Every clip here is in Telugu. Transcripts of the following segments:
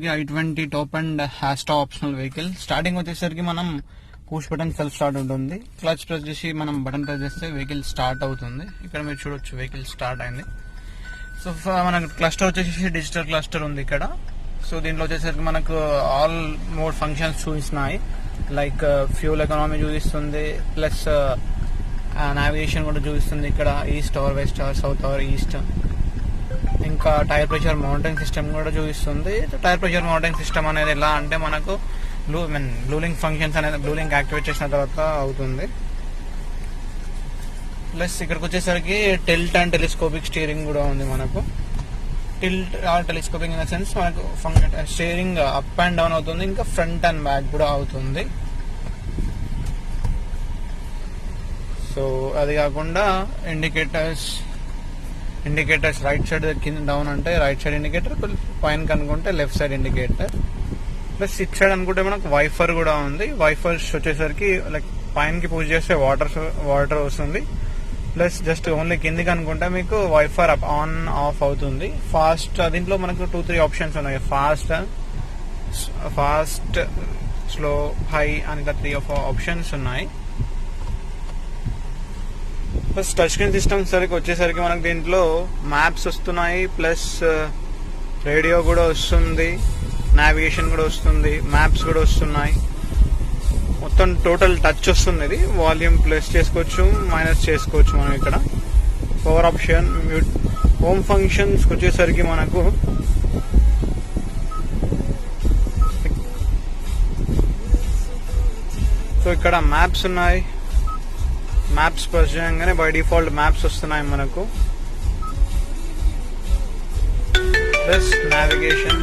వచ్చేసరికి i20 టాప్ అండ్ హ్యాస్టా ఆప్షనల్ వెహికల్. స్టార్టింగ్ వచ్చేసరికి మనం పుష్ బటన్ సెల్ఫ్ స్టార్ట్ ఉంటుంది. క్లచ్ ప్రెస్ చేసి మనం బటన్ ప్రెస్ చేస్తే వెహికల్ స్టార్ట్ అవుతుంది. ఇక్కడ మీరు చూడొచ్చు వెహికల్ స్టార్ట్ అయింది. సో మనకు క్లస్టర్ వచ్చేసి డిజిటల్ క్లస్టర్ ఉంది ఇక్కడ. సో దీంట్లో వచ్చేసరికి మనకు ఆల్ మోడ్ ఫంక్షన్స్ చూపిస్తున్నాయి. లైక్ ఫ్యూల్ ఎకనామీ చూపిస్తుంది, ప్లస్ నావిగేషన్ కూడా చూపిస్తుంది. ఇక్కడ east or west or south or east. ఇంకా టైర్ ప్రెషర్ మౌంటైన్ సిస్టమ్ కూడా చూపిస్తుంది. టైర్ ప్రెషర్ మౌంటైన్ సిస్టమ్ అనేది ఎలా అంటే మనకు బ్లూలింక్ ఫంక్షన్స్ అనేది బ్లూలింక్ యాక్టివేట్ చేసిన తర్వాత అవుతుంది. ప్లస్ ఇక్కడికి వచ్చేసరికి టిల్ట్ అండ్ టెలిస్కోపిక్ స్టీరింగ్ కూడా ఉంది మనకు. Tilt or telescopic in the sense మనకు స్టీరింగ్ అప్ అండ్ డౌన్ అవుతుంది, ఇంకా ఫ్రంట్ అండ్ బ్యాక్ కూడా అవుతుంది. సో అది కాకుండా ఇండికేటర్స్ రైట్ సైడ్ కింద డౌన్ అంటే రైట్ సైడ్ ఇండికేటర్, పైన కనుకుంటే left side indicator. Plus it side అనుకుంటే మనకు వైఫర్ కూడా ఉంది. వైఫర్స్ వచ్చేసరికి లైక్ పైనకి పుష్ చేస్తే వాటర్ వస్తుంది. ప్లస్ జస్ట్ ఓన్లీ కిందికి అనుకుంటే మీకు వైఫర్ ఆన్ ఆఫ్ అవుతుంది. ఫాస్ట్ దీంట్లో మనకు 2-3 ఆప్షన్స్ ఉన్నాయి. ఫాస్ట్ స్లో హై అని 3 ఆప్షన్స్ ఉన్నాయి. ప్లస్ టచ్ స్క్రీన్ సిస్టమ్ సరికి వచ్చేసరికి మనకు దీంట్లో మ్యాప్స్ వస్తున్నాయి, ప్లస్ రేడియో కూడా వస్తుంది, నావిగేషన్ కూడా వస్తుంది, మ్యాప్స్ కూడా వస్తున్నాయి. మొత్తం టోటల్ టచ్ వస్తుంది. ఇది వాల్యూమ్ ప్లస్ చేసుకోవచ్చు, మైనస్ చేసుకోవచ్చు మనం ఇక్కడ. పవర్ ఆప్షన్, హోమ్ ఫంక్షన్స్ వచ్చేసరికి మనకు సో ఇక్కడ మ్యాప్స్ ఉన్నాయి. మ్యాప్స్ ప్రెస్ చేయగానే బై డిఫాల్ట్ మ్యాప్స్ వస్తున్నాయి మనకు. Plus navigation,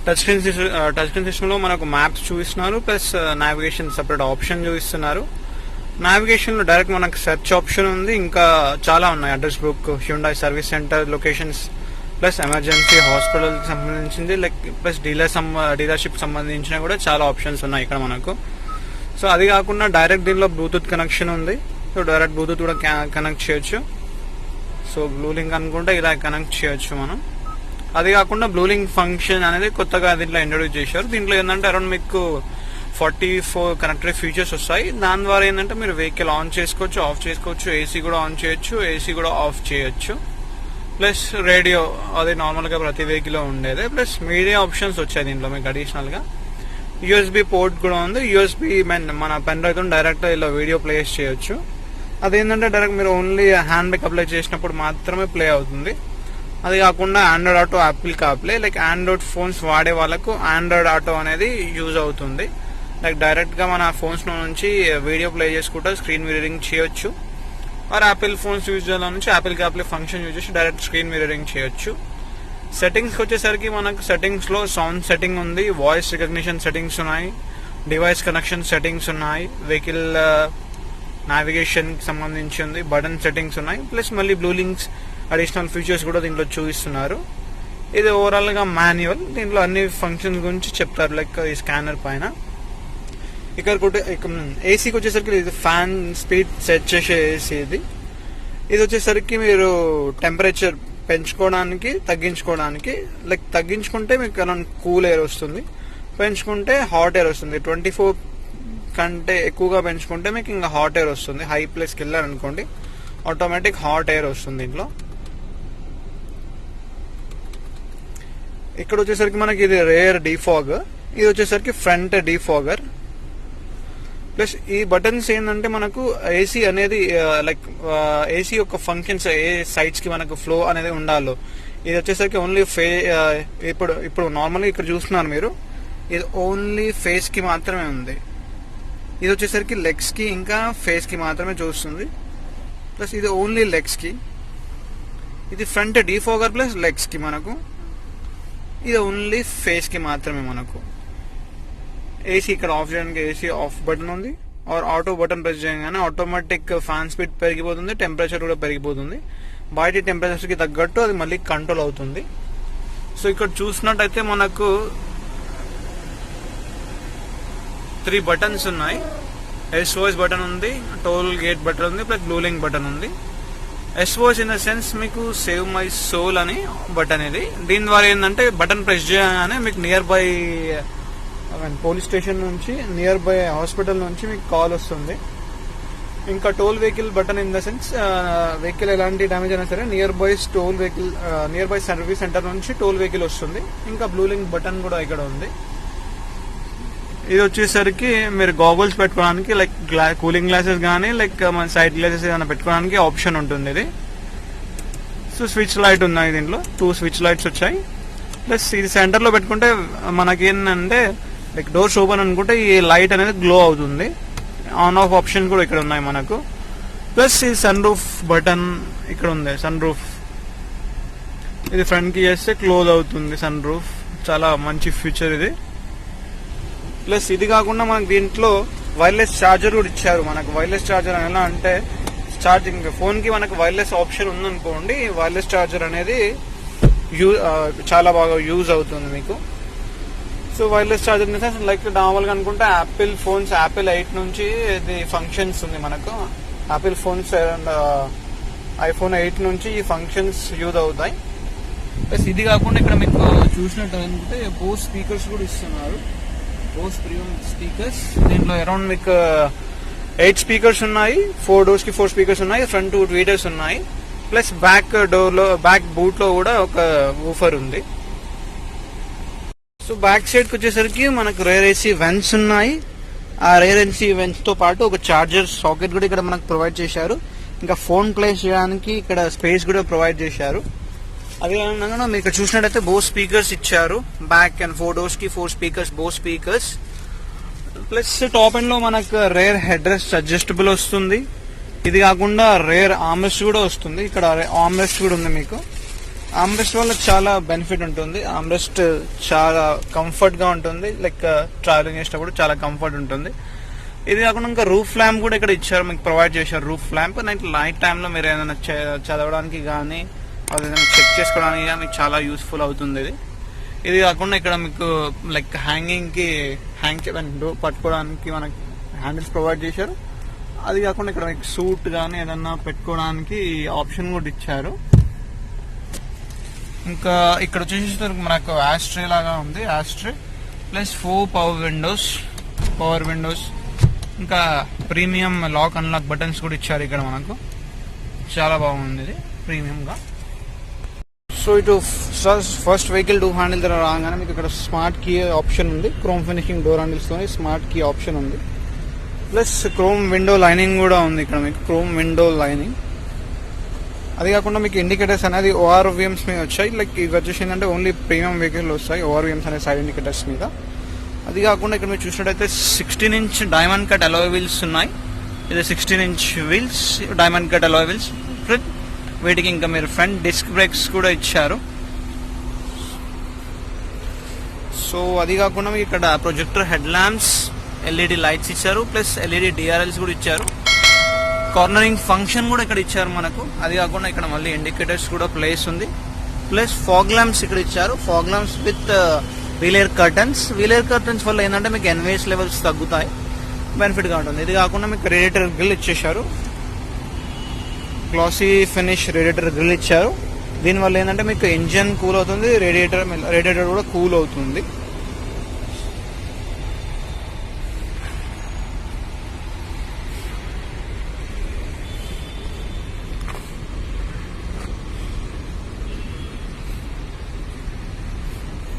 touch screen system లో మనకు మ్యాప్స్ చూపిస్తున్నారు, ప్లస్ నావిగేషన్ సెపరేట్ ఆప్షన్ చూపిస్తున్నారు. నావిగేషన్ లో డైరెక్ట్ మనకు సెర్చ్ ఆప్షన్ ఉంది, ఇంకా చాలా ఉన్నాయి. Address book, Hyundai service centre locations, plus emergency hospital కి సంబంధించింది, లైక్ ప్లస్ డీలర్షిప్ సంబంధించిన కూడా చాలా ఆప్షన్స్ ఉన్నాయి ఇక్కడ మనకు. సో అది కాకుండా డైరెక్ట్ దీనిలో బ్లూటూత్ కనెక్షన్ ఉంది. సో డైరెక్ట్ బ్లూటూత్ కూడా కనెక్ట్ చేయొచ్చు. సో బ్లూలింక్ అనుకుంటే ఇలా కనెక్ట్ చేయొచ్చు మనం. అది కాకుండా బ్లూలింక్ ఫంక్షన్ అనేది కొత్తగా దీంట్లో ఇంట్రొడ్యూస్ చేశారు. దీంట్లో ఏంటంటే అరౌండ్ మీకు 44 కనెక్టెడ్ ఫీచర్స్ వస్తాయి. దాని ద్వారా ఏంటంటే మీరు వెహికల్ ఆన్ చేసుకోవచ్చు, ఆఫ్ చేసుకోవచ్చు, ఏసీ కూడా ఆన్ చేయొచ్చు, ఏసీ కూడా ఆఫ్ చేయొచ్చు. ప్లస్ రేడియో అది నార్మల్గా ప్రతి వెహికల్ ఉండేదే. ప్లస్ మీడియా ఆప్షన్స్ వచ్చాయి దీంట్లో మీకు అడిషనల్ గా. యూఎస్బి పోర్ట్ కూడా ఉంది. యూఎస్బి మన పెన్ డ్రైవ్ తో డైరెక్ట్ ఇలా వీడియో ప్లేస్ చేయొచ్చు. అదేంటంటే డైరెక్ట్ మీరు ఓన్లీ హ్యాండ్ బ్రేక్ అప్లై చేసినప్పుడు మాత్రమే ప్లే అవుతుంది. అది కాకుండా Android auto, Apple CarPlay, like Android phones వాడే వాళ్ళకు ఆండ్రాయిడ్ ఆటో అనేది యూజ్ అవుతుంది. లైక్ డైరెక్ట్ గా మన ఫోన్స్ నుంచి వీడియో ప్లే చేసుకుంటూ స్క్రీన్ మిర్రరింగ్ చేయొచ్చు. ఆర్ యాపిల్ ఫోన్స్ యూజ్ చేయాల నుంచి యాపిల్ కార్ప్లే ఫంక్షన్ యూజ్ చేసి డైరెక్ట్ స్క్రీన్ మిర్రరింగ్ చేయొచ్చు. సెట్టింగ్స్ వచ్చేసరికి మనకు సెట్టింగ్స్ లో సౌండ్ సెట్టింగ్ ఉంది, వాయిస్ రికగ్నిషన్ సెట్టింగ్స్ ఉన్నాయి, డివైస్ కనెక్షన్ సెట్టింగ్స్ ఉన్నాయి, వెహికల్ నావిగేషన్ కి సంబంధించి ఉంది, బటన్ సెట్టింగ్స్ ఉన్నాయి. ప్లస్ మళ్ళీ బ్లూలింక్స్ అడిషనల్ ఫీచర్స్ కూడా దీంట్లో చూపిస్తున్నారు. ఇది ఓవరాల్ గా మాన్యువల్. దీంట్లో అన్ని ఫంక్షన్స్ గురించి చెప్తారు, లైక్ ఈ స్కానర్ పైన. ఇక్కడ ఏసీకి వచ్చేసరికి ఇది ఫ్యాన్ స్పీడ్ సెట్ చేసే ఏసీ. ఇది వచ్చేసరికి మీరు టెంపరేచర్ పెంచుకోవడానికి, తగ్గించుకోవడానికి, లైక్ తగ్గించుకుంటే మీకు అలా కూల్ ఎయిర్ వస్తుంది, పెంచుకుంటే హాట్ ఎయిర్ వస్తుంది. 24 కంటే ఎక్కువగా పెంచుకుంటే మీకు ఇంకా హాట్ ఎయిర్ వస్తుంది. హై ప్లేస్కి వెళ్ళారనుకోండి ఆటోమేటిక్ హాట్ ఎయిర్ వస్తుంది దీంట్లో. ఇక్కడ వచ్చేసరికి మనకి ఇది రేర్ డీఫాగ్, ఇది వచ్చేసరికి ఫ్రంట్ డీఫాగర్. ప్లస్ ఈ బటన్స్ ఏంటంటే మనకు ఏసీ అనేది లైక్ ఏసీ యొక్క ఫంక్షన్స్ ఏ సైడ్స్ కి మనకు ఫ్లో అనేది ఉండాలో. ఇది వచ్చేసరికి ఓన్లీ ఇప్పుడు నార్మల్గా ఇక్కడ చూస్తున్నారు మీరు, ఇది ఓన్లీ ఫేస్ కి మాత్రమే ఉంది. ఇది వచ్చేసరికి లెగ్స్ కి ఇంకా ఫేస్ కి మాత్రమే చూస్తుంది. ప్లస్ ఇది ఓన్లీ లెగ్స్ కి. ఇది ఫ్రంట్ డీఫాగర్ ప్లస్ లెగ్స్ కి మనకు. ఇది ఓన్లీ ఫేస్ కి మాత్రమే మనకు. ఏసీ ఇక్కడ ఆఫ్ చేయడానికి ఏసీ ఆఫ్ బటన్ ఉంది, ఆర్ ఆటో బటన్ ప్రెస్ చేయగానే ఆటోమేటిక్ ఫ్యాన్ స్పీడ్ పెరిగిపోతుంది, టెంపరేచర్ కూడా పెరిగిపోతుంది. బయట టెంపరేచర్ కి తగ్గట్టు అది మళ్ళీ కంట్రోల్ అవుతుంది. సో ఇక్కడ చూసినట్టయితే మనకు 3 బటన్స్ ఉన్నాయి. SOS బటన్ ఉంది, టోల్ గేట్ బటన్ ఉంది, ప్లస్ బ్లూలింక్ బటన్ ఉంది. SOS ఇన్ ద సెన్స్ మీకు సేవ్ మై సోల్ అని బటన్ ఇది. దీని ద్వారా ఏంటంటే బటన్ ప్రెస్ చేయగానే మీకు నియర్ బై పోలీస్ స్టేషన్ నుంచి, నియర్ బై హాస్పిటల్ నుంచి మీకు కాల్ వస్తుంది. ఇంకా toll vehicle button in the sense vehicle ఎలాంటి డ్యామేజ్ అయినా సరే నియర్ బై సర్వీస్ సెంటర్ నుంచి టోల్ వెహికల్ వస్తుంది. ఇంకా బ్లూ లింక్ బటన్ కూడా ఇక్కడ ఉంది. ఇది వచ్చేసరికి మీరు గాగుల్స్ పెట్టుకోవడానికి, లైక్ కూలింగ్ గ్లాసెస్ కానీ లైక్ మన సైడ్ గ్లాసెస్ ఏదైనా పెట్టుకోవడానికి ఆప్షన్ ఉంటుంది ఇది. సో స్విచ్ లైట్ ఉన్నాయి, దీంట్లో 2 స్విచ్ లైట్స్ వచ్చాయి. ప్లస్ ఇది సెంటర్లో పెట్టుకుంటే మనకి ఏంటంటే లైక్ డోర్స్ ఓపెన్ అనుకుంటే ఈ లైట్ అనేది గ్లో అవుతుంది. ఆన్ ఆఫ్ ఆప్షన్ కూడా ఇక్కడ ఉన్నాయి మనకు. ప్లస్ ఈ సన్ రూఫ్ బటన్ ఇక్కడ ఉంది. సన్ రూఫ్ ఇది ఫ్రంట్ కి చేస్తే క్లోజ్ అవుతుంది సన్ రూఫ్. చాలా మంచి ఫీచర్ ఇది. ప్లస్ ఇది కాకుండా మనకు దీంట్లో వైర్లెస్ ఛార్జర్ కూడా ఇచ్చారు. మనకు వైర్లెస్ ఛార్జర్ ఎలా అంటే ఛార్జింగ్ ఫోన్ కి మనకు వైర్లెస్ ఆప్షన్ ఉందనుకోండి, వైర్లెస్ ఛార్జర్ అనేది చాలా బాగా యూజ్ అవుతుంది మీకు. సో వైర్లెస్ ఛార్జర్ లైక్ నార్మల్గా అనుకుంటే యాపిల్ ఫోన్స్, యాపిల్ 8 నుంచి ఇది ఫంక్షన్స్ ఉంది మనకు. యాపిల్ ఫోన్స్ అండ్ ఐఫోన్ 8 నుంచి ఈ ఫంక్షన్స్ యూజ్ అవుతాయి. ప్లస్ ఇది కాకుండా ఇక్కడ మీకు చూసినట్టు అనుకుంటే బోస్ స్పీకర్స్ కూడా ఇస్తున్నారు. Bose premium speakers. దీంట్లో అరౌండ్ మీకు 8 స్పీకర్స్ ఉన్నాయి. 4 doors కి 4 స్పీకర్స్ ఉన్నాయి. ఫ్రంట్ 2 tweeters ఉన్నాయి. ప్లస్ బ్యాక్ డోర్ లో, బ్యాక్ బూట్ లో కూడా ఒక వూఫర్ ఉంది. సో బ్యాక్ సైడ్ కి వచ్చేసరికి మనకు రేర్ ఏసీ వెంట్స్ ఉన్నాయి. ఆ రేర్ ఏసీ వెంట్స్ తో పాటు ఒక చార్జర్ సాకెట్ కూడా ఇక్కడ మనకు ప్రొవైడ్ చేశారు. ఇంకా ఫోన్ ప్లేస్ చేయడానికి ఇక్కడ స్పేస్ కూడా ప్రొవైడ్ చేశారు. అదే విధంగా మీరు ఇక్కడ చూసినట్టయితే బోస్ స్పీకర్స్ ఇచ్చారు. బ్యాక్ అండ్ 4 doors కి 4 speakers, Bose speakers. Plus top end లో మనకు రేర్ హెడ్ రెస్ట్ అడ్జస్టబుల్ వస్తుంది. ఇది కాకుండా రేర్ ఆర్మ్రెస్ట్ కూడా వస్తుంది. ఇక్కడ ఆర్మ్రెస్ట్ కూడా ఉంది మీకు. ఆర్మ్రెస్ట్ వల్ల చాలా బెనిఫిట్ ఉంటుంది. ఆర్మ్రెస్ట్ చాలా కంఫర్ట్ గా ఉంటుంది. లైక్ ట్రావెలింగ్ చేసేటప్పుడు చాలా కంఫర్ట్ ఉంటుంది. ఇది కాకుండా ఇంకా రూఫ్ ల్యాంప్ కూడా ఇక్కడ ఇచ్చారు, మీకు ప్రొవైడ్ చేశారు. రూఫ్ ల్యాంప్ నైట్ టైంలో మీరు ఏదైనా చదవడానికి కానీ ఏదైనా చెక్ చేసుకోవడానికి కానీ మీకు చాలా యూస్ఫుల్ అవుతుంది ఇది. ఇది కాకుండా ఇక్కడ మీకు లైక్ హ్యాంగ్ పట్టుకోవడానికి మనకి హ్యాండిల్స్ ప్రొవైడ్ చేశారు. అది కాకుండా ఇక్కడ మీకు సూట్ కానీ ఏదన్నా పెట్టుకోవడానికి ఆప్షన్ కూడా ఇచ్చారు. ఇంకా ఇక్కడ వచ్చేసి మనకు ఆస్ట్రే లాగా ఉంది. ఆస్ట్రే ప్లస్ 4 పవర్ విండోస్. ఇంకా ప్రీమియం లాక్ అన్లాక్ బటన్స్ కూడా ఇచ్చారు ఇక్కడ మనకు. చాలా బాగుంది ఇది ప్రీమియం గా. సో ఇటు ఫస్ట్ వెహికల్ డోర్ హ్యాండిల్ దగ్గర రాగానే మీకు ఇక్కడ స్మార్ట్ కీ ఆప్షన్ ఉంది. క్రోమ్ ఫినిషింగ్ డోర్ హ్యాండిల్స్ తోని స్మార్ట్ కీ ఆప్షన్ ఉంది. ప్లస్ క్రోమ్ విండో లైనింగ్ కూడా ఉంది ఇక్కడ మీకు. Chrome window lining. అది కాకుండా మీకు ఇండికేటర్స్ అనేది ORVMs మీద వచ్చాయి. లైక్ ఇవి వచ్చేసి ఏంటంటే ఓన్లీ ప్రీమియం వెహికల్ వస్తాయి ORVMs అనే సైడ్ ఇండికేటర్స్ మీద. అది కాకుండా ఇక్కడ మీరు చూసినట్టయితే 16-inch diamond cut alloy wheels ఉన్నాయి. ఇది 16-inch wheels, diamond cut alloy wheels. వీటికి ఇంకా మీరు ఫ్రంట్ డిస్క్ బ్రేక్స్ కూడా ఇచ్చారు. సో అది కాకుండా మీకు ఇక్కడ projector head lamps, LED lights ఇచ్చారు. ప్లస్ LED DRLs కూడా ఇచ్చారు. కార్నరింగ్ ఫంక్షన్ కూడా ఇక్కడ ఇచ్చారు మనకు. అది కాకుండా ఇక్కడ మళ్ళీ ఇండికేటర్స్ కూడా ప్లేస్ ఉంది. ప్లస్ ఫాగ్ ల్యాంప్స్ ఇక్కడ ఇచ్చారు. Fog lamps with wheel air curtains. Wheel air curtains వల్ల ఏంటంటే మీకు NVS లెవెల్స్ తగ్గుతాయి, బెనిఫిట్ గా ఉంటుంది. ఇది కాకుండా మీకు రేడియేటర్ గ్రిల్ ఇచ్చేసారు. గ్లాసీ ఫినిష్ రేడియేటర్ గ్రిల్ ఇచ్చారు. దీనివల్ల ఏంటంటే మీకు ఇంజన్ కూల్ అవుతుంది, రేడియేటర్ కూడా కూల్ అవుతుంది.